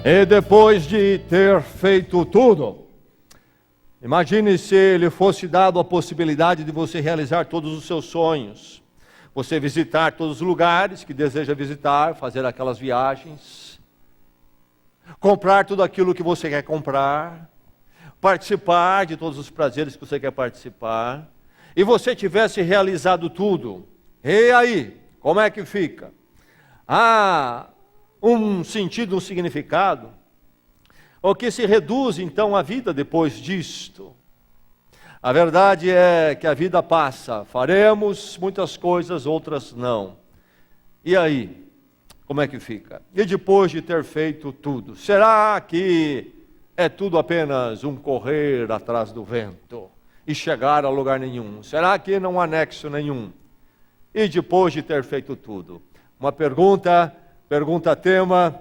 E depois de ter feito tudo, imagine se lhe fosse dado a possibilidade de você realizar todos os seus sonhos, você visitar todos os lugares que deseja visitar, fazer aquelas viagens, comprar tudo aquilo que você quer comprar, participar de todos os prazeres que você quer participar, e você tivesse realizado tudo. E aí, como é que fica? Há um sentido, um significado, o que se reduz então a vida depois disto. A verdade é que a vida passa, faremos muitas coisas, outras não. E aí, como é que fica? E depois de ter feito tudo, será que é tudo apenas um correr atrás do vento e chegar a lugar nenhum? Será que não há nexo nenhum? E depois de ter feito tudo? Uma pergunta tema,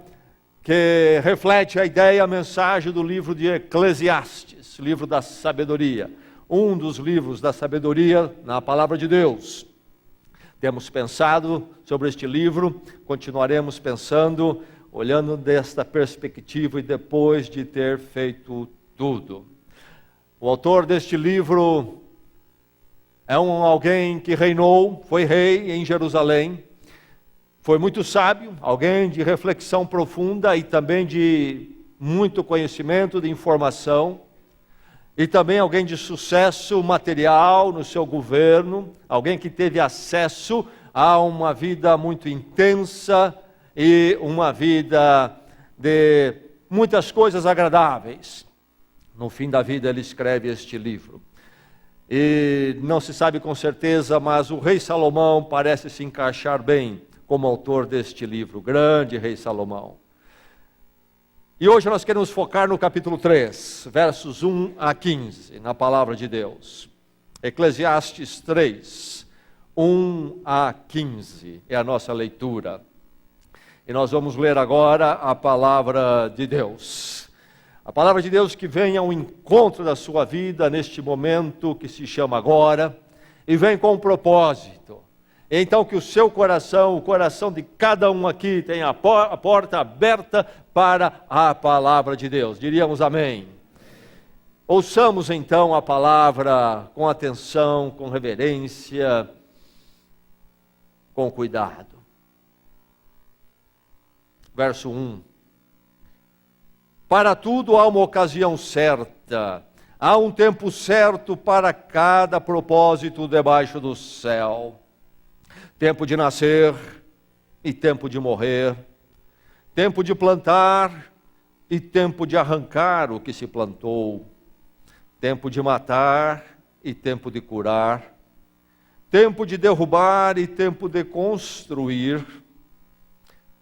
que reflete a ideia, a mensagem do livro de Eclesiastes, livro da sabedoria. Um dos livros da sabedoria na palavra de Deus. Temos pensado sobre este livro, continuaremos pensando, olhando desta perspectiva e depois de ter feito tudo. O autor deste livro é alguém que reinou, foi rei em Jerusalém, foi muito sábio, alguém de reflexão profunda e também de muito conhecimento, de informação, e também alguém de sucesso material no seu governo, alguém que teve acesso a uma vida muito intensa e uma vida de muitas coisas agradáveis. No fim da vida ele escreve este livro. E não se sabe com certeza, mas o rei Salomão parece se encaixar bem como autor deste livro, grande rei Salomão. E hoje nós queremos focar no capítulo 3, versos 1 a 15, na palavra de Deus. Eclesiastes 3, 1 a 15, é a nossa leitura. E nós vamos ler agora a palavra de Deus. A palavra de Deus que vem ao encontro da sua vida neste momento que se chama agora, e vem com um propósito. Então que o seu coração, o coração de cada um aqui tenha a porta aberta para a palavra de Deus. Diríamos amém. Ouçamos então a palavra com atenção, com reverência, com cuidado. Verso 1. Para tudo há uma ocasião certa, há um tempo certo para cada propósito debaixo do céu. Tempo de nascer e tempo de morrer, tempo de plantar e tempo de arrancar o que se plantou, tempo de matar e tempo de curar, tempo de derrubar e tempo de construir,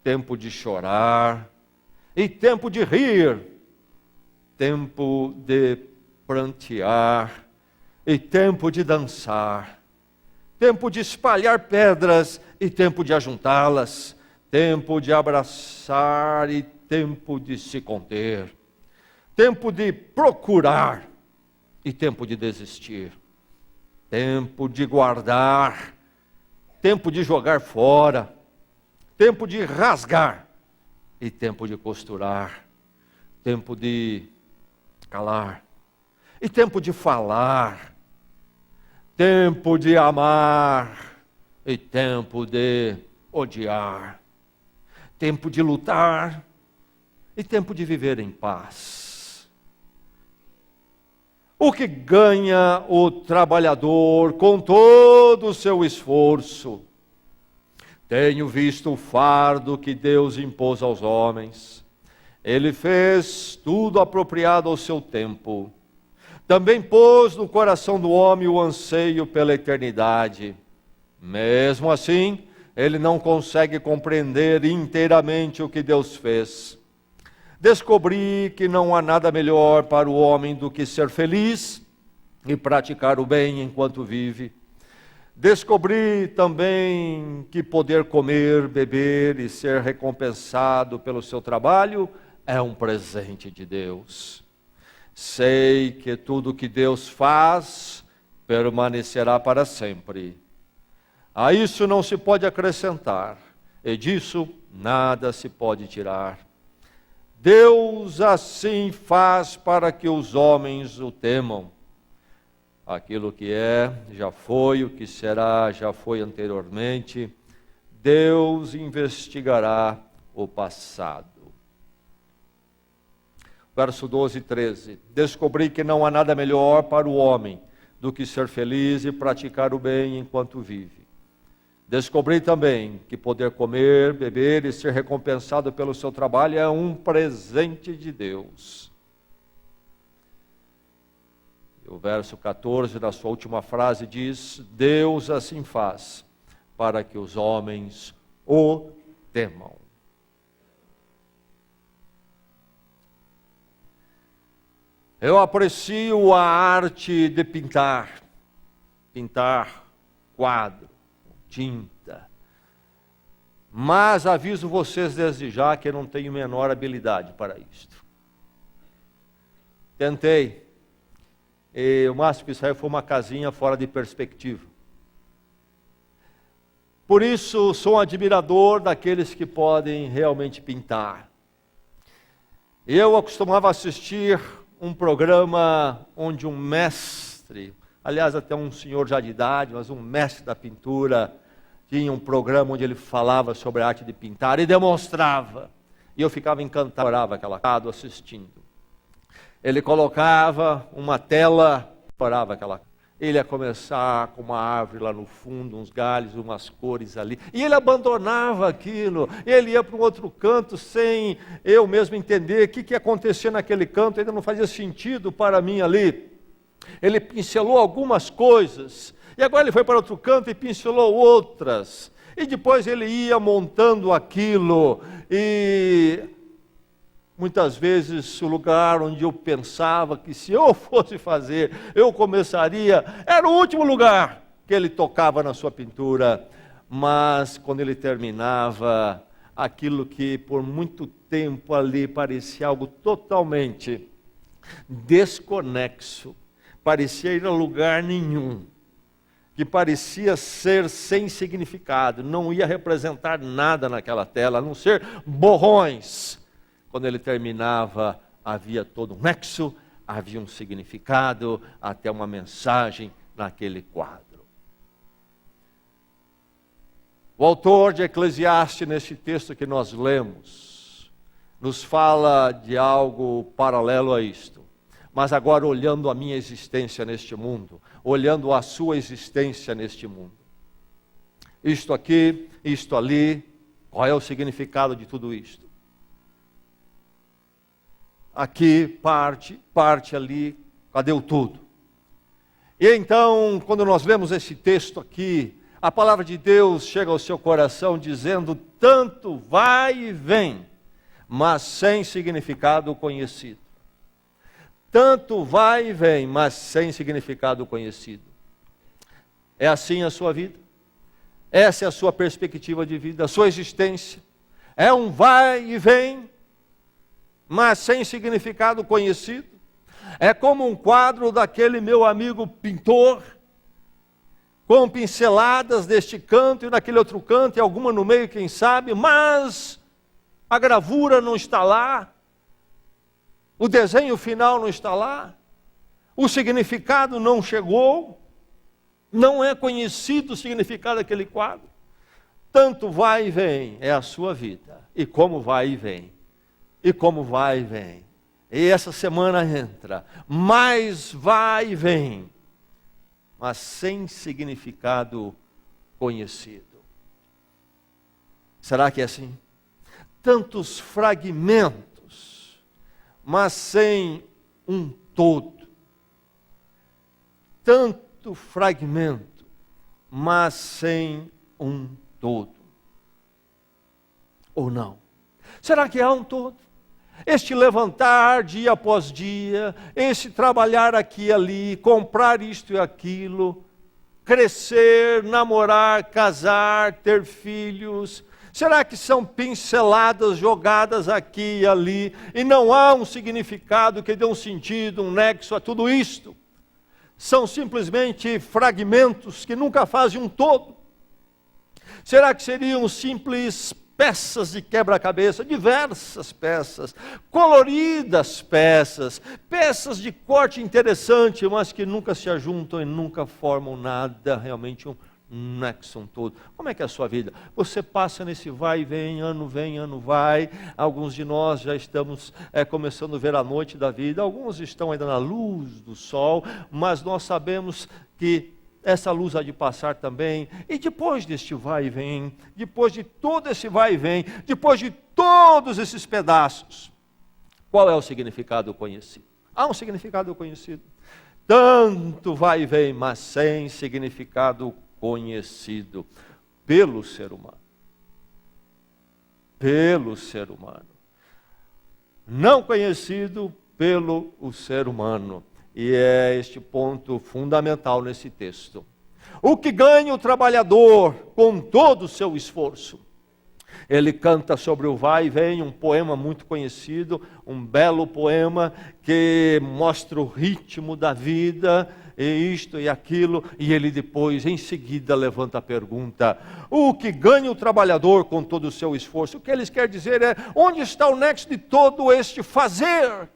tempo de chorar e tempo de rir, tempo de prantear e tempo de dançar, tempo de espalhar pedras e tempo de ajuntá-las, tempo de abraçar e tempo de se conter, tempo de procurar e tempo de desistir, tempo de guardar, tempo de jogar fora, tempo de rasgar e tempo de costurar, tempo de calar e tempo de falar, tempo de amar e tempo de odiar, tempo de lutar e tempo de viver em paz. O que ganha o trabalhador com todo o seu esforço? Tenho visto o fardo que Deus impôs aos homens. Ele fez tudo apropriado ao seu tempo. Também pôs no coração do homem o anseio pela eternidade. Mesmo assim, ele não consegue compreender inteiramente o que Deus fez. Descobri que não há nada melhor para o homem do que ser feliz e praticar o bem enquanto vive. Descobri também que poder comer, beber e ser recompensado pelo seu trabalho é um presente de Deus. Sei que tudo que Deus faz permanecerá para sempre. A isso não se pode acrescentar, e disso nada se pode tirar. Deus assim faz para que os homens o temam. Aquilo que é, já foi, o que será, já foi anteriormente. Deus investigará o passado. Verso 12 e 13. Descobri que não há nada melhor para o homem do que ser feliz e praticar o bem enquanto vive. Descobri também que poder comer, beber e ser recompensado pelo seu trabalho é um presente de Deus. E o verso 14, na sua última frase, diz: Deus assim faz para que os homens o temam. Eu aprecio a arte de pintar quadro, tinta, mas aviso vocês desde já que eu não tenho menor habilidade para isto. Tentei, e o máximo que saiu foi uma casinha fora de perspectiva. Por isso, sou um admirador daqueles que podem realmente pintar. Eu costumava assistir um programa onde um mestre, aliás até um senhor já de idade, mas um mestre da pintura, tinha um programa onde ele falava sobre a arte de pintar e demonstrava. E eu ficava encantado, adorava aquela casa assistindo. Ele colocava uma tela, adorava aquela. Ele ia começar com uma árvore lá no fundo, uns galhos, umas cores ali. E ele abandonava aquilo. Ele ia para um outro canto sem eu mesmo entender o que acontecia naquele canto. Ainda não fazia sentido para mim ali. Ele pincelou algumas coisas. E agora ele foi para outro canto e pincelou outras. E depois ele ia montando aquilo. E muitas vezes o lugar onde eu pensava que se eu fosse fazer, eu começaria, era o último lugar que ele tocava na sua pintura. Mas quando ele terminava, aquilo que por muito tempo ali parecia algo totalmente desconexo, parecia ir a lugar nenhum, que parecia ser sem significado, não ia representar nada naquela tela, a não ser borrões. Quando ele terminava, havia todo um nexo, havia um significado, até uma mensagem naquele quadro. O autor de Eclesiastes, nesse texto que nós lemos, nos fala de algo paralelo a isto. Mas agora olhando a minha existência neste mundo, olhando a sua existência neste mundo. Isto aqui, isto ali, qual é o significado de tudo isto? Aqui, parte ali, cadê o tudo? E então, quando nós lemos esse texto aqui, a palavra de Deus chega ao seu coração dizendo: tanto vai e vem, mas sem significado conhecido. Tanto vai e vem, mas sem significado conhecido. É assim a sua vida? Essa é a sua perspectiva de vida, a sua existência? É um vai e vem, mas sem significado conhecido? É como um quadro daquele meu amigo pintor, com pinceladas deste canto e daquele outro canto, e alguma no meio, quem sabe, mas a gravura não está lá, o desenho final não está lá, o significado não chegou, não é conhecido o significado daquele quadro. Tanto vai e vem, é a sua vida, e como vai e vem, e como vai e vem. E essa semana entra, mais vai e vem, mas sem significado conhecido. Será que é assim? Tantos fragmentos, mas sem um todo. Tanto fragmento, mas sem um todo. Ou não? Será que há um todo? Este levantar dia após dia, esse trabalhar aqui e ali, comprar isto e aquilo, crescer, namorar, casar, ter filhos. Será que são pinceladas jogadas aqui e ali, e não há um significado que dê um sentido, um nexo a tudo isto? São simplesmente fragmentos que nunca fazem um todo. Será que seriam simples peças de quebra-cabeça, diversas peças, coloridas peças, peças de corte interessante, mas que nunca se ajuntam e nunca formam nada, realmente um nexo todo. Como é que é a sua vida? Você passa nesse vai e vem, ano vai. Alguns de nós já estamos começando a ver a noite da vida, alguns estão ainda na luz do sol, mas nós sabemos que essa luz há de passar também, e depois deste vai e vem, depois de todo esse vai e vem, depois de todos esses pedaços, qual é o significado conhecido? Há um significado conhecido. Tanto vai e vem, mas sem significado conhecido pelo ser humano. Pelo ser humano. Não conhecido pelo ser humano. E é este ponto fundamental nesse texto. O que ganha o trabalhador com todo o seu esforço? Ele canta sobre o vai e vem, um poema muito conhecido, um belo poema que mostra o ritmo da vida, e isto e aquilo, e ele depois, em seguida, levanta a pergunta: o que ganha o trabalhador com todo o seu esforço? O que eles querem dizer é, onde está o nexo de todo este fazer?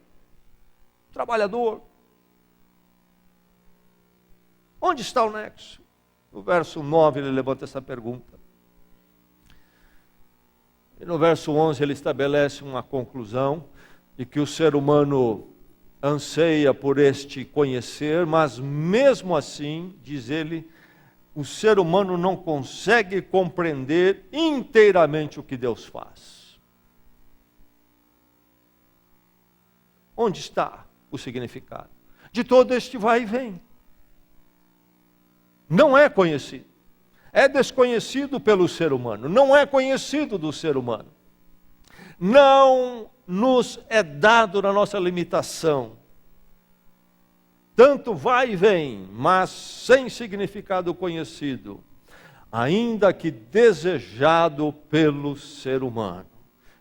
Trabalhador. Onde está o nexo? No verso 9 ele levanta essa pergunta. E no verso 11 ele estabelece uma conclusão de que o ser humano anseia por este conhecer, mas mesmo assim, diz ele, o ser humano não consegue compreender inteiramente o que Deus faz. Onde está o significado de todo este vai e vem? Não é conhecido. É desconhecido pelo ser humano. Não é conhecido do ser humano. Não nos é dado na nossa limitação. Tanto vai e vem, mas sem significado conhecido, ainda que desejado pelo ser humano.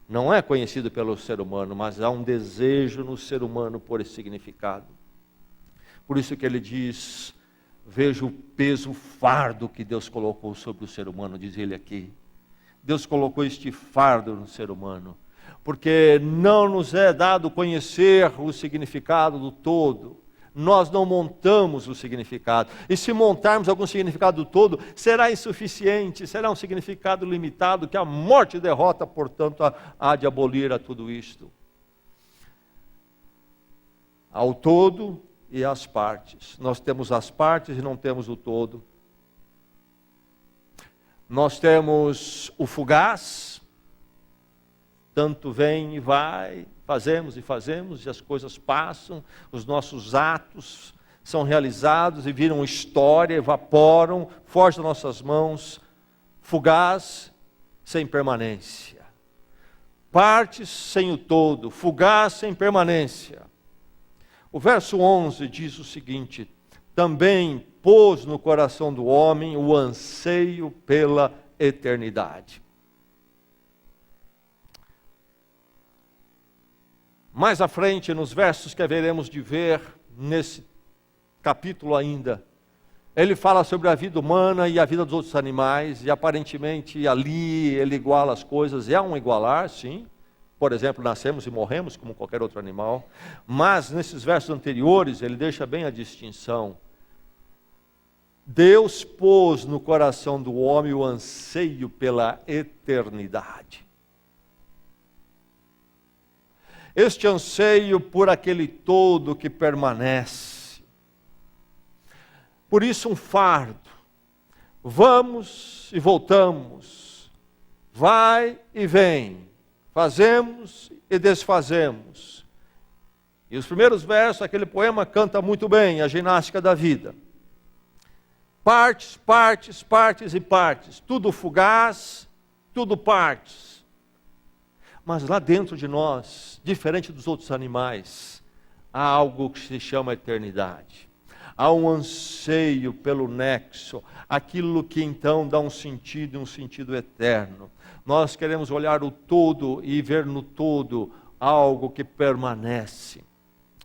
Não é conhecido pelo ser humano, mas há um desejo no ser humano por esse significado. Por isso que ele diz: veja o peso, o fardo que Deus colocou sobre o ser humano, diz ele aqui. Deus colocou este fardo no ser humano, porque não nos é dado conhecer o significado do todo. Nós não montamos o significado. E se montarmos algum significado do todo, será insuficiente, será um significado limitado, que a morte e derrota, portanto, há de abolir a tudo isto. Ao todo e às partes. Nós temos as partes e não temos o todo. Nós temos o fugaz, tanto vem e vai, fazemos e as coisas passam, os nossos atos são realizados e viram história, evaporam, fogem das nossas mãos. Fugaz, sem permanência. Partes sem o todo, fugaz sem permanência. O verso 11 diz o seguinte: também pôs no coração do homem o anseio pela eternidade. Mais à frente, nos versos que haveremos de ver nesse capítulo ainda, ele fala sobre a vida humana e a vida dos outros animais, e aparentemente ali ele iguala as coisas, é um igualar, sim. Por exemplo, nascemos e morremos como qualquer outro animal, mas nesses versos anteriores ele deixa bem a distinção. Deus pôs no coração do homem o anseio pela eternidade. Este anseio por aquele todo que permanece. Por isso um fardo. Vamos e voltamos. Vai e vem. Fazemos e desfazemos. E os primeiros versos, aquele poema canta muito bem a ginástica da vida. Partes, partes, partes e partes. Tudo fugaz, tudo partes. Mas lá dentro de nós, diferente dos outros animais, há algo que se chama eternidade. Há um anseio pelo nexo, aquilo que então dá um sentido eterno. Nós queremos olhar o todo e ver no todo algo que permanece,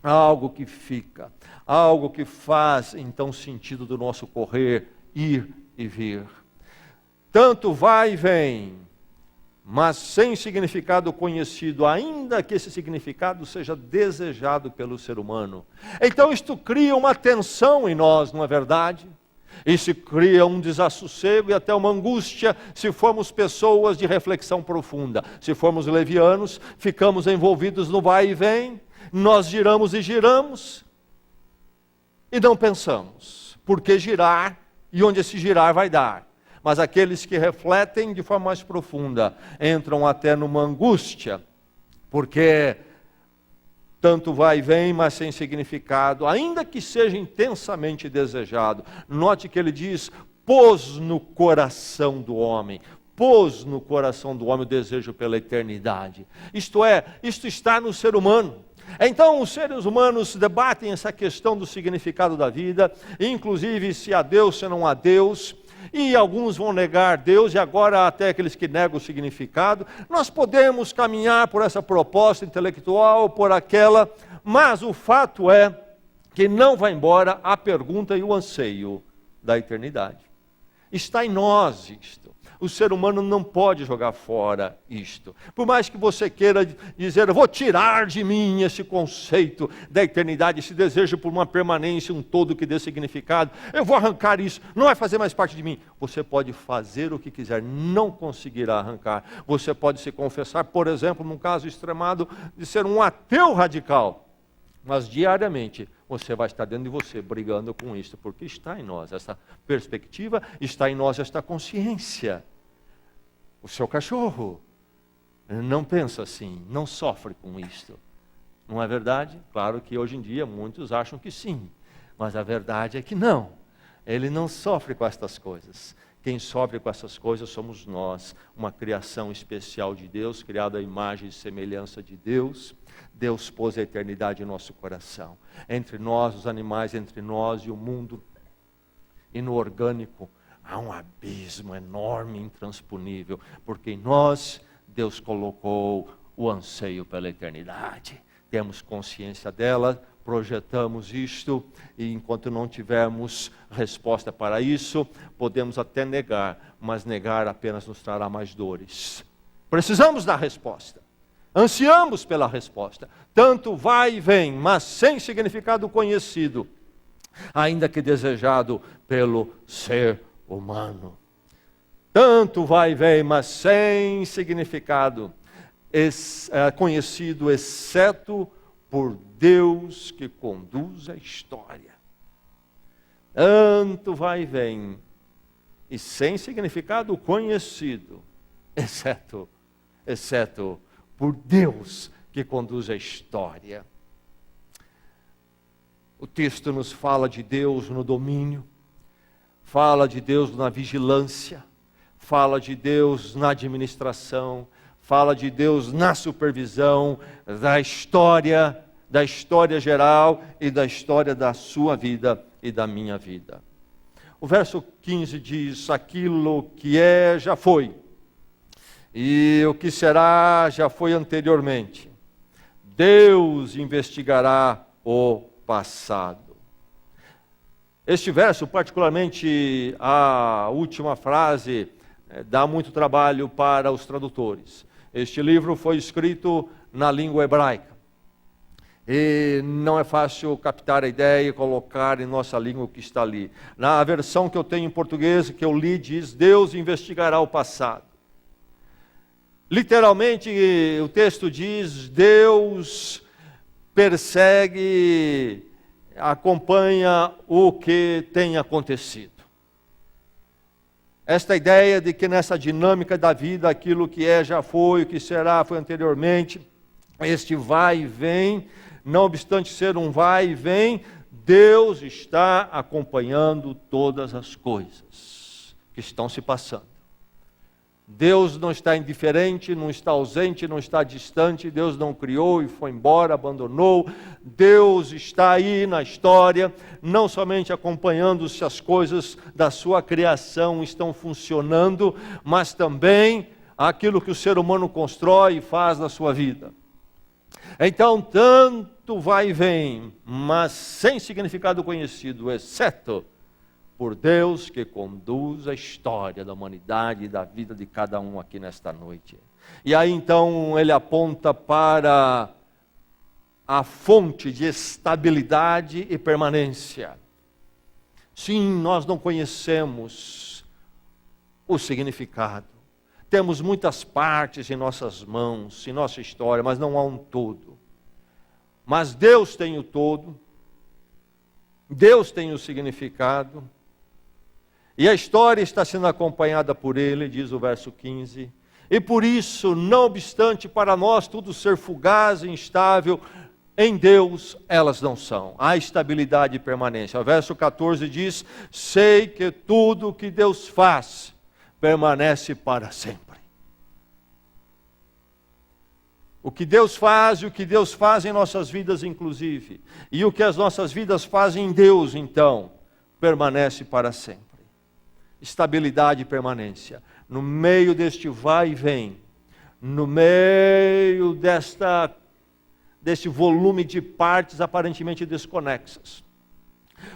algo que fica, algo que faz então sentido do nosso correr, ir e vir. Tanto vai e vem, mas sem significado conhecido, ainda que esse significado seja desejado pelo ser humano. Então isto cria uma tensão em nós, não é verdade? Isso cria um desassossego e até uma angústia se formos pessoas de reflexão profunda. Se formos levianos, ficamos envolvidos no vai e vem, nós giramos e giramos e não pensamos por que girar e onde esse girar vai dar. Mas aqueles que refletem de forma mais profunda entram até numa angústia, porque tanto vai e vem, mas sem significado, ainda que seja intensamente desejado. Note que ele diz, pôs no coração do homem o desejo pela eternidade. Isto é, isto está no ser humano. Então os seres humanos debatem essa questão do significado da vida, inclusive se há Deus, se não há Deus. E alguns vão negar Deus, e agora até aqueles que negam o significado. Nós podemos caminhar por essa proposta intelectual, por aquela, mas o fato é que não vai embora a pergunta e o anseio da eternidade. Está em nós isto. O ser humano não pode jogar fora isto. Por mais que você queira dizer, eu vou tirar de mim esse conceito da eternidade, esse desejo por uma permanência, um todo que dê significado, eu vou arrancar isso, não vai fazer mais parte de mim. Você pode fazer o que quiser, não conseguirá arrancar. Você pode se confessar, por exemplo, num caso extremado, de ser um ateu radical. Mas diariamente você vai estar dentro de você brigando com isso, porque está em nós essa perspectiva, está em nós esta consciência. O seu cachorro não pensa assim, não sofre com isto. Não é verdade? Claro que hoje em dia muitos acham que sim, mas a verdade é que não. Ele não sofre com estas coisas. Quem sofre com essas coisas somos nós, uma criação especial de Deus, criada à imagem e semelhança de Deus. Deus pôs a eternidade em nosso coração. Entre nós, os animais, entre nós e o mundo. E no orgânico, há um abismo enorme, intransponível, porque em nós, Deus colocou o anseio pela eternidade. Temos consciência dela, projetamos isto, e enquanto não tivermos resposta para isso, podemos até negar, mas negar apenas nos trará mais dores. Precisamos da resposta. Ansiamos pela resposta. Tanto vai e vem, mas sem significado conhecido, ainda que desejado pelo ser humano. Tanto vai e vem, mas sem significado conhecido, exceto por Deus que conduz a história. Tanto vai e vem, e sem significado conhecido, exceto por Deus que conduz a história. O texto nos fala de Deus no domínio, fala de Deus na vigilância, fala de Deus na administração, fala de Deus na supervisão da história geral e da história da sua vida e da minha vida. O verso 15 diz, aquilo que é, já foi. E o que será, já foi anteriormente. Deus investigará o passado. Este verso, particularmente a última frase, dá muito trabalho para os tradutores. Este livro foi escrito na língua hebraica. E não é fácil captar a ideia e colocar em nossa língua o que está ali. Na versão que eu tenho em português, que eu li, diz, Deus investigará o passado. Literalmente, o texto diz, Deus persegue, acompanha o que tem acontecido. Esta ideia de que nessa dinâmica da vida, aquilo que é já foi, o que será foi anteriormente, este vai e vem, não obstante ser um vai e vem, Deus está acompanhando todas as coisas que estão se passando. Deus não está indiferente, não está ausente, não está distante, Deus não criou e foi embora, abandonou. Deus está aí na história, não somente acompanhando se as coisas da sua criação estão funcionando, mas também aquilo que o ser humano constrói e faz na sua vida. Então, tanto vai e vem, mas sem significado conhecido, exceto por Deus que conduz a história da humanidade e da vida de cada um aqui nesta noite. E aí então ele aponta para a fonte de estabilidade e permanência. Sim, nós não conhecemos o significado. Temos muitas partes em nossas mãos, em nossa história, mas não há um todo. Mas Deus tem o todo, Deus tem o significado, e a história está sendo acompanhada por Ele, diz o verso 15. E por isso, não obstante para nós tudo ser fugaz e instável, em Deus elas não são. Há estabilidade e permanência. O verso 14 diz: sei que tudo o que Deus faz permanece para sempre. O que Deus faz e o que Deus faz em nossas vidas, inclusive, e o que as nossas vidas fazem em Deus, então, permanece para sempre. Estabilidade e permanência. No meio deste vai e vem, no meio deste volume de partes aparentemente desconexas,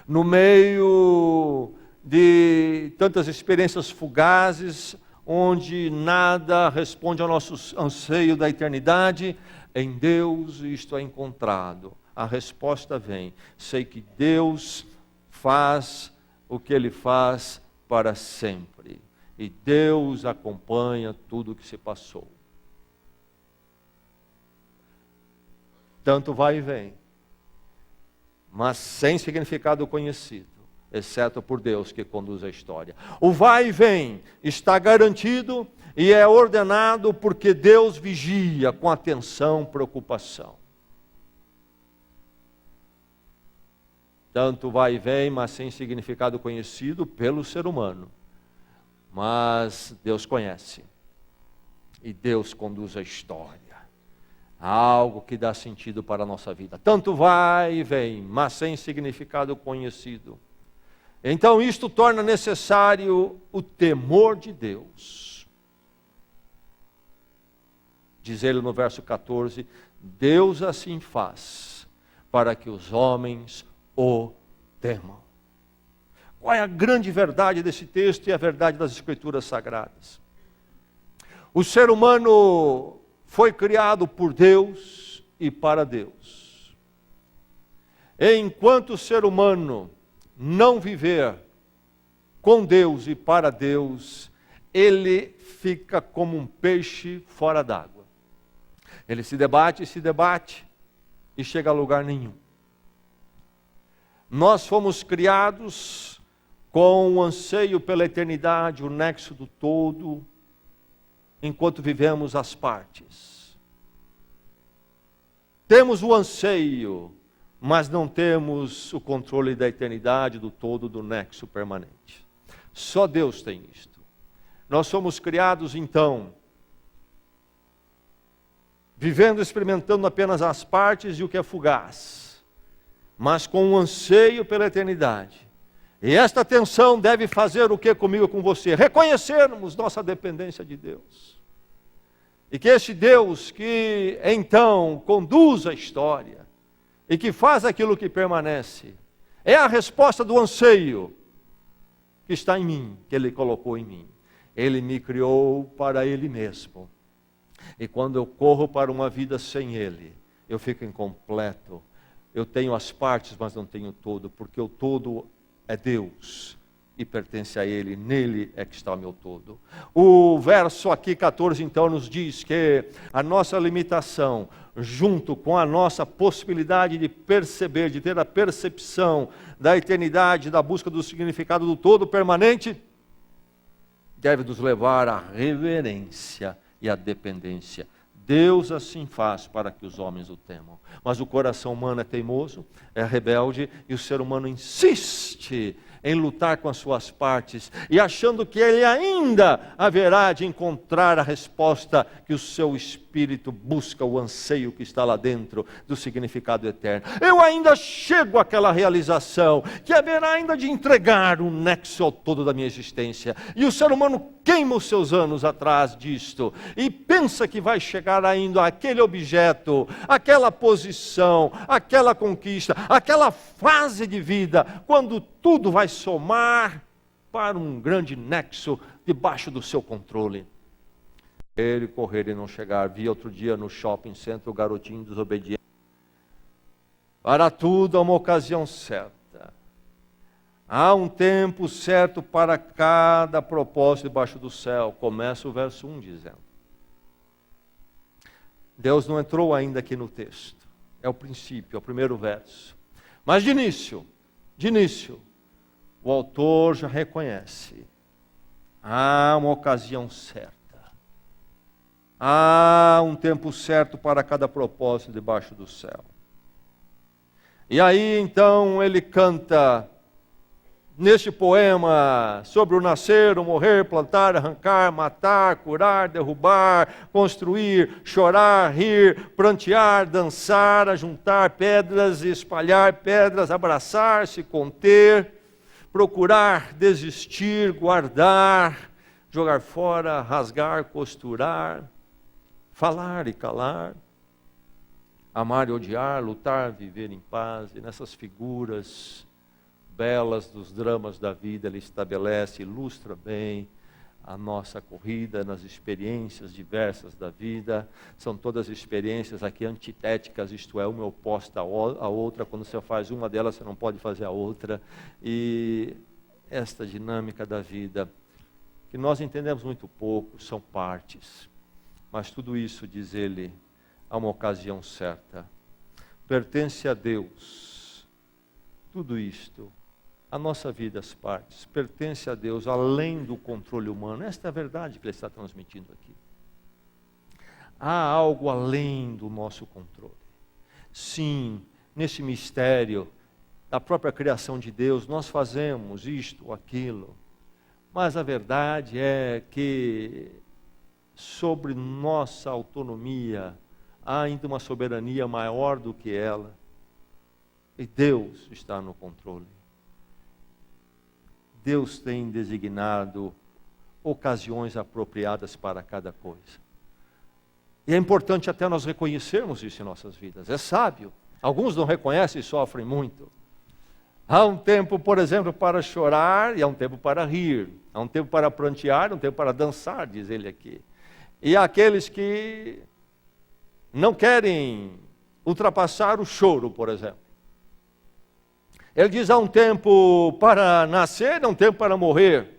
no meio de tantas experiências fugazes, onde nada responde ao nosso anseio da eternidade, em Deus isto é encontrado. A resposta vem: sei que Deus faz o que Ele faz para sempre. E Deus acompanha tudo o que se passou. Tanto vai e vem, mas sem significado conhecido, exceto por Deus que conduz a história. O vai e vem está garantido e é ordenado porque Deus vigia com atenção, preocupação. Tanto vai e vem, mas sem significado conhecido pelo ser humano. Mas Deus conhece e Deus conduz a história. Algo que dá sentido para a nossa vida. Tanto vai e vem, mas sem significado conhecido. Então isto torna necessário o temor de Deus. Diz ele no verso 14: Deus assim faz para que os homens o temam. Qual é a grande verdade desse texto e a verdade das Escrituras Sagradas? O ser humano foi criado por Deus e para Deus. Enquanto o ser humano não viver com Deus e para Deus, ele fica como um peixe fora d'água. Ele se debate e chega a lugar nenhum. Nós fomos criados com o anseio pela eternidade, o nexo do todo, enquanto vivemos as partes. Temos o anseio, mas não temos o controle da eternidade, do todo, do nexo permanente. Só Deus tem isto. Nós somos criados então, vivendo, experimentando apenas as partes e o que é fugaz, mas com um anseio pela eternidade. E esta tensão deve fazer o que comigo e com você? Reconhecermos nossa dependência de Deus. E que esse Deus que então conduz a história e que faz aquilo que permanece, é a resposta do anseio que está em mim, que Ele colocou em mim. Ele me criou para Ele mesmo. E quando eu corro para uma vida sem Ele, eu fico incompleto. Eu tenho as partes, mas não tenho o todo, porque o todo é Deus e pertence a Ele, nele é que está o meu todo. O verso aqui 14 então nos diz que a nossa limitação, junto com a nossa possibilidade de perceber, de ter a percepção da eternidade, da busca do significado do todo permanente, deve nos levar à reverência e à dependência. Deus assim faz para que os homens o temam. Mas o coração humano é teimoso, é rebelde, e o ser humano insiste em lutar com as suas partes, e achando que ele ainda haverá de encontrar a resposta que o seu espírito busca, o anseio que está lá dentro do significado eterno. Eu ainda chego àquela realização, que haverá ainda de entregar o nexo ao todo da minha existência. E o ser humano queima os seus anos atrás disto, e pensa que vai chegar ainda àquele objeto, àquela posição, àquela conquista, àquela fase de vida, quando tudo vai somar para um grande nexo debaixo do seu controle. correr e não chegar. Vi outro dia no shopping center o garotinho desobediente. Para tudo há uma ocasião certa. Há um tempo certo para cada propósito debaixo do céu. Começa o verso 1 dizendo. Deus não entrou ainda aqui no texto. É o princípio, é o primeiro verso. Mas de início, o autor já reconhece. Há uma ocasião certa. Há um tempo certo para cada propósito debaixo do céu. E aí então ele canta neste poema sobre o nascer, o morrer, plantar, arrancar, matar, curar, derrubar, construir, chorar, rir, prantear, dançar, ajuntar pedras, espalhar pedras, abraçar, se conter, procurar, desistir, guardar, jogar fora, rasgar, costurar, falar e calar, amar e odiar, lutar, viver em paz. E nessas figuras belas dos dramas da vida, ele estabelece, ilustra bem a nossa corrida nas experiências diversas da vida. São todas experiências aqui antitéticas, isto é, uma oposta à outra. Quando você faz uma delas, você não pode fazer a outra. E esta dinâmica da vida, que nós entendemos muito pouco, são partes. Mas tudo isso, diz ele, há uma ocasião certa. Pertence a Deus. Tudo isto, a nossa vida, as partes, pertence a Deus, além do controle humano. Esta é a verdade que ele está transmitindo aqui. Há algo além do nosso controle. Sim, nesse mistério da própria criação de Deus, nós fazemos isto ou aquilo. Mas a verdade é que sobre nossa autonomia há ainda uma soberania maior do que ela. E Deus está no controle. Deus tem designado ocasiões apropriadas para cada coisa. E é importante até nós reconhecermos isso em nossas vidas. É sábio. Alguns não reconhecem e sofrem muito. Há um tempo, por exemplo, para chorar e há um tempo para rir. Há um tempo para prantear e um tempo para dançar, diz ele aqui. E há aqueles que não querem ultrapassar o choro, por exemplo. Ele diz, há um tempo para nascer, há um tempo para morrer.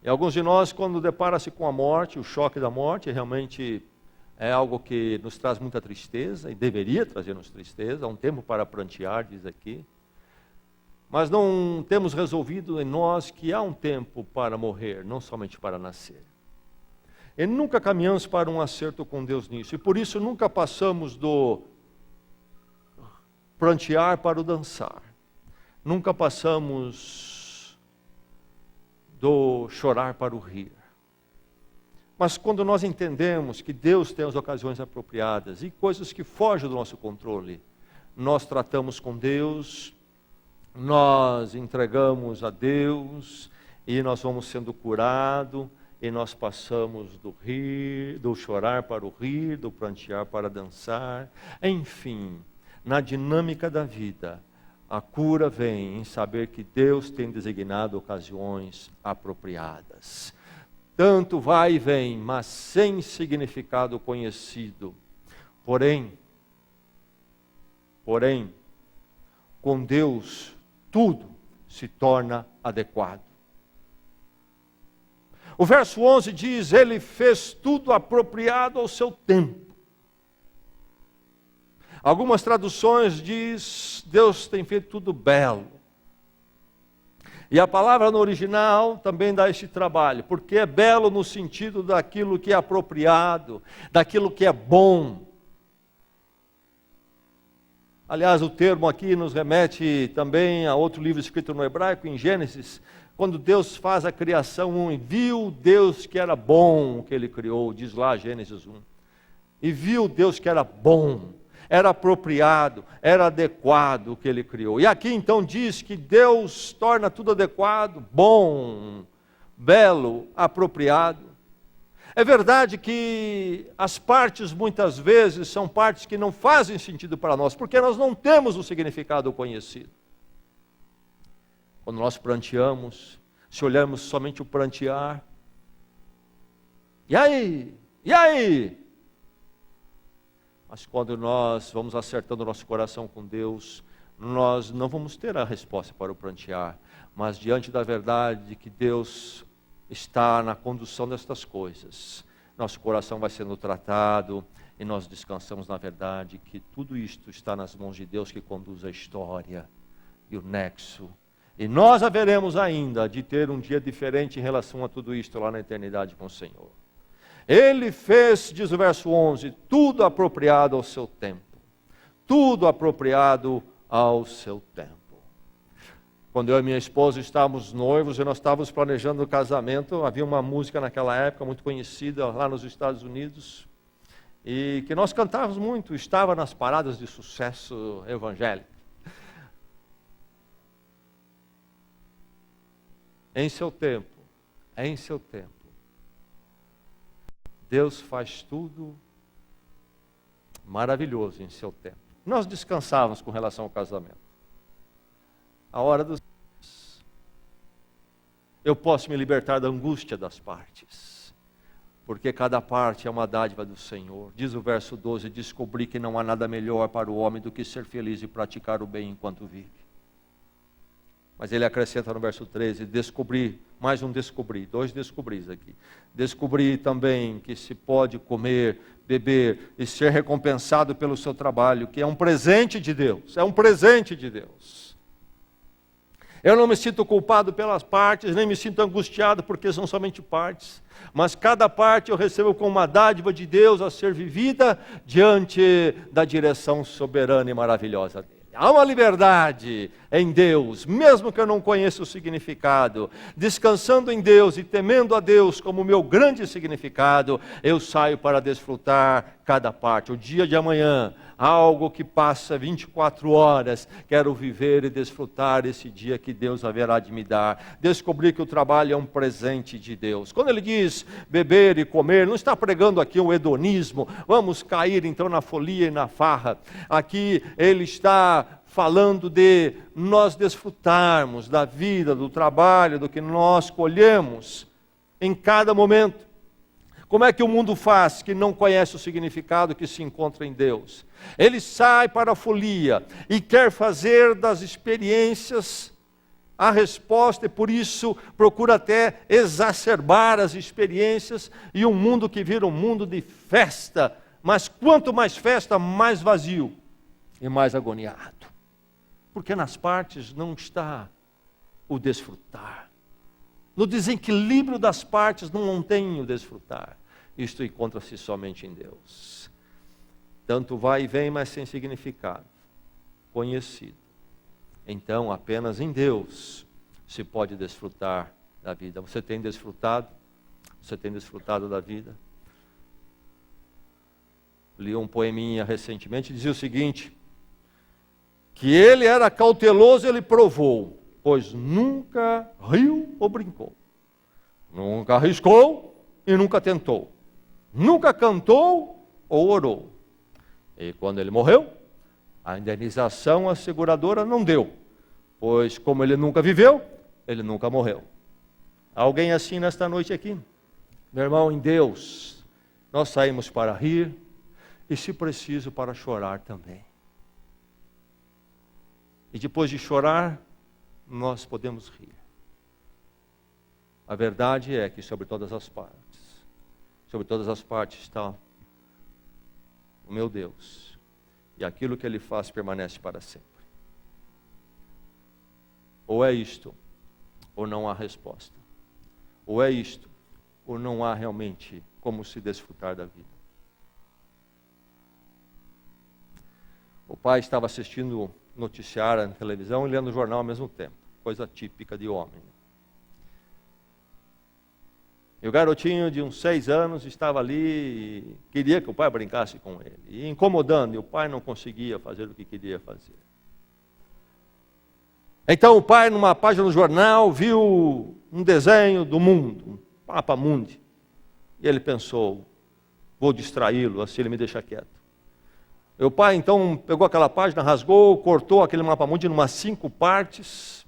E alguns de nós, quando depara-se com a morte, o choque da morte, realmente é algo que nos traz muita tristeza, e deveria trazer-nos tristeza. Há um tempo para prantear, diz aqui. Mas não temos resolvido em nós que há um tempo para morrer, não somente para nascer. E nunca caminhamos para um acerto com Deus nisso. E por isso nunca passamos do prantear para o dançar. Nunca passamos do chorar para o rir. Mas quando nós entendemos que Deus tem as ocasiões apropriadas e coisas que fogem do nosso controle, nós tratamos com Deus, nós entregamos a Deus e nós vamos sendo curados e nós passamos do rir, do chorar para o rir, do prantear para dançar. Enfim, na dinâmica da vida, a cura vem em saber que Deus tem designado ocasiões apropriadas. Tanto vai e vem, mas sem significado conhecido. Porém, com Deus, tudo se torna adequado. O verso 11 diz, ele fez tudo apropriado ao seu tempo. Algumas traduções diz, Deus tem feito tudo belo. E a palavra no original também dá esse trabalho, porque é belo no sentido daquilo que é apropriado, daquilo que é bom. Aliás, o termo aqui nos remete também a outro livro escrito no hebraico, em Gênesis, quando Deus faz a criação, viu Deus que era bom o que ele criou, diz lá Gênesis 1. E viu Deus que era bom, era apropriado, era adequado o que ele criou. E aqui então diz que Deus torna tudo adequado, bom, belo, apropriado. É verdade que as partes muitas vezes são partes que não fazem sentido para nós, porque nós não temos o significado conhecido. Quando nós pranteamos, se olharmos somente o prantear. E aí? E aí? Mas quando nós vamos acertando o nosso coração com Deus, nós não vamos ter a resposta para o prantear, mas diante da verdade de que Deus está na condução destas coisas, nosso coração vai sendo tratado e nós descansamos na verdade que tudo isto está nas mãos de Deus que conduz a história e o nexo. E nós haveremos ainda de ter um dia diferente em relação a tudo isto lá na eternidade com o Senhor. Ele fez, diz o verso 11, tudo apropriado ao seu tempo. Tudo apropriado ao seu tempo. Quando eu e minha esposa estávamos noivos e nós estávamos planejando o casamento, havia uma música naquela época muito conhecida lá nos Estados Unidos, e que nós cantávamos muito, estava nas paradas de sucesso evangélico. Em seu tempo, Deus faz tudo maravilhoso em seu tempo. Nós descansávamos com relação ao casamento. A hora dos... Eu posso me libertar da angústia das partes, porque cada parte é uma dádiva do Senhor. Diz o verso 12, descobri que não há nada melhor para o homem do que ser feliz e praticar o bem enquanto vive. Mas ele acrescenta no verso 13, descobri, mais um descobri, dois descobris aqui. Descobri também que se pode comer, beber e ser recompensado pelo seu trabalho, que é um presente de Deus, é um presente de Deus. Eu não me sinto culpado pelas partes, nem me sinto angustiado porque são somente partes. Mas cada parte eu recebo como uma dádiva de Deus a ser vivida diante da direção soberana e maravilhosa dele. Há uma liberdade em Deus, mesmo que eu não conheça o significado. Descansando em Deus e temendo a Deus como meu grande significado, eu saio para desfrutar cada parte. O dia de amanhã, algo que passa 24 horas, quero viver e desfrutar esse dia que Deus haverá de me dar. Descobrir que o trabalho é um presente de Deus. Quando ele diz beber e comer, não está pregando aqui o hedonismo, vamos cair então na folia e na farra. Aqui ele está falando de nós desfrutarmos da vida, do trabalho, do que nós colhemos em cada momento. Como é que o mundo faz que não conhece o significado que se encontra em Deus? Ele sai para a folia e quer fazer das experiências a resposta, e por isso procura até exacerbar as experiências, e um mundo que vira um mundo de festa, mas quanto mais festa, mais vazio e mais agoniado. Porque nas partes não está o desfrutar. No desequilíbrio das partes não tem o desfrutar. Isto encontra-se somente em Deus. Tanto vai e vem, mas sem significado, conhecido. Então, apenas em Deus se pode desfrutar da vida. Você tem desfrutado? Você tem desfrutado da vida? Li um poeminha recentemente, dizia o seguinte: que ele era cauteloso, ele provou, pois nunca riu ou brincou, nunca arriscou e nunca tentou, nunca cantou ou orou. E quando ele morreu, a indenização a seguradora não deu, pois como ele nunca viveu, ele nunca morreu. Há alguém assim nesta noite aqui? Meu irmão, em Deus, nós saímos para rir e, se preciso, para chorar também. E depois de chorar, nós podemos rir. A verdade é que sobre todas as partes está o meu Deus. E aquilo que Ele faz permanece para sempre. Ou é isto, ou não há resposta. Ou é isto, ou não há realmente como se desfrutar da vida. O pai estava assistindo noticiário na televisão e lendo o jornal ao mesmo tempo. Coisa típica de homem. E o garotinho de uns 6 anos estava ali e queria que o pai brincasse com ele. E incomodando, e o pai não conseguia fazer o que queria fazer. Então o pai, numa página do jornal, viu um desenho do mundo, um Papa Mundi. E ele pensou, vou distraí-lo, assim ele me deixa quieto. Meu pai então pegou aquela página, rasgou, cortou aquele mapa mundi em umas 5 partes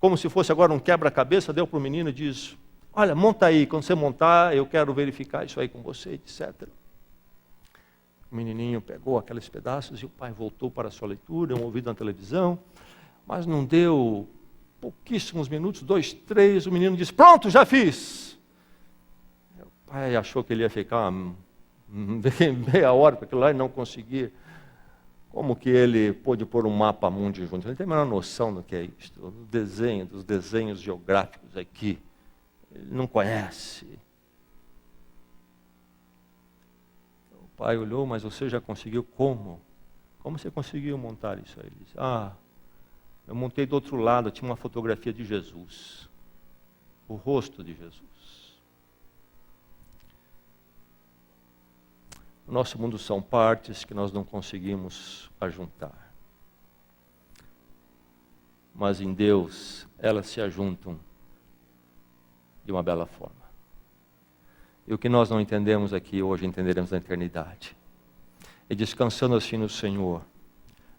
como se fosse agora um quebra-cabeça, deu para o menino e diz: olha, monta aí, quando você montar, eu quero verificar isso aí com você, etc. O menininho pegou aqueles pedaços e o pai voltou para a sua leitura, ouvido na televisão, mas não deu pouquíssimos minutos, 2, 3, o menino disse: pronto, já fiz. O pai achou que ele ia ficar meia hora para aquilo lá e não conseguia. Como que ele pôde pôr um mapa mundi junto? Ele tem a menor noção do que é isso, do desenho, dos desenhos geográficos aqui. Ele não conhece. O pai olhou: mas você já conseguiu como? Como você conseguiu montar isso aí? Ele disse: eu montei do outro lado, tinha uma fotografia de Jesus. O rosto de Jesus. O nosso mundo são partes que nós não conseguimos ajuntar. Mas em Deus, elas se ajuntam de uma bela forma. E o que nós não entendemos aqui hoje, entenderemos na eternidade. E descansando assim no Senhor,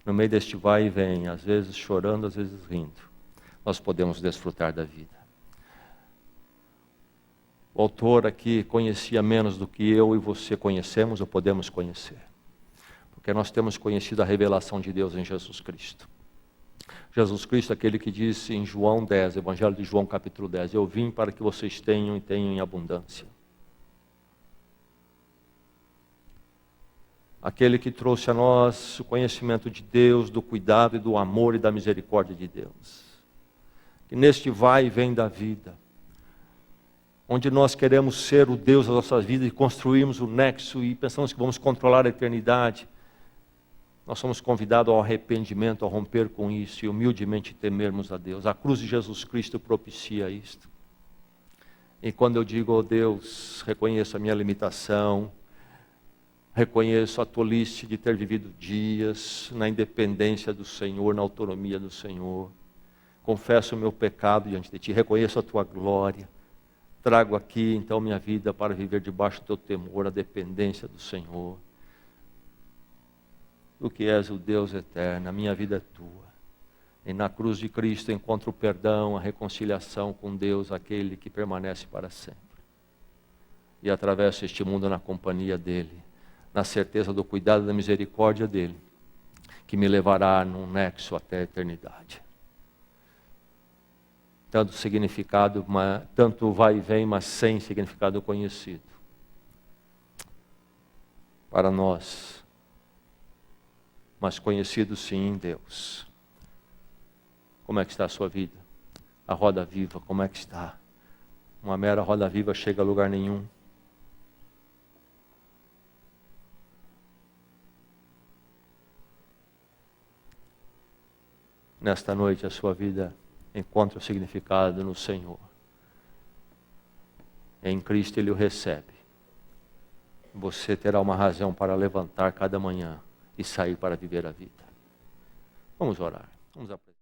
no meio deste vai e vem, às vezes chorando, às vezes rindo, nós podemos desfrutar da vida. O autor aqui conhecia menos do que eu e você conhecemos ou podemos conhecer. Porque nós temos conhecido a revelação de Deus em Jesus Cristo. Jesus Cristo, aquele que disse em João 10, Evangelho de João capítulo 10, eu vim para que vocês tenham e tenham em abundância. Aquele que trouxe a nós o conhecimento de Deus, do cuidado e do amor e da misericórdia de Deus. Que neste vai e vem da vida, onde nós queremos ser o Deus das nossas vidas e construirmos o nexo e pensamos que vamos controlar a eternidade, nós somos convidados ao arrependimento, a romper com isso e humildemente temermos a Deus. A cruz de Jesus Cristo propicia isto. E quando eu digo: oh Deus, reconheço a minha limitação, reconheço a tolice de ter vivido dias na independência do Senhor, na autonomia do Senhor, confesso o meu pecado diante de Ti, reconheço a Tua glória, trago aqui então minha vida para viver debaixo do Teu temor, a dependência do Senhor. Tu que és o Deus eterno, a minha vida é Tua. E na cruz de Cristo encontro o perdão, a reconciliação com Deus, aquele que permanece para sempre. E atravesso este mundo na companhia dEle, na certeza do cuidado e da misericórdia dEle, que me levará num nexo até a eternidade. Tanto significado, tanto vai e vem, mas sem significado conhecido. Para nós, mas conhecido sim em Deus. Como é que está a sua vida? A roda viva, como é que está? Uma mera roda viva chega a lugar nenhum. Nesta noite a sua vida encontra o significado no Senhor. Em Cristo Ele o recebe. Você terá uma razão para levantar cada manhã e sair para viver a vida. Vamos orar. Vamos aprender.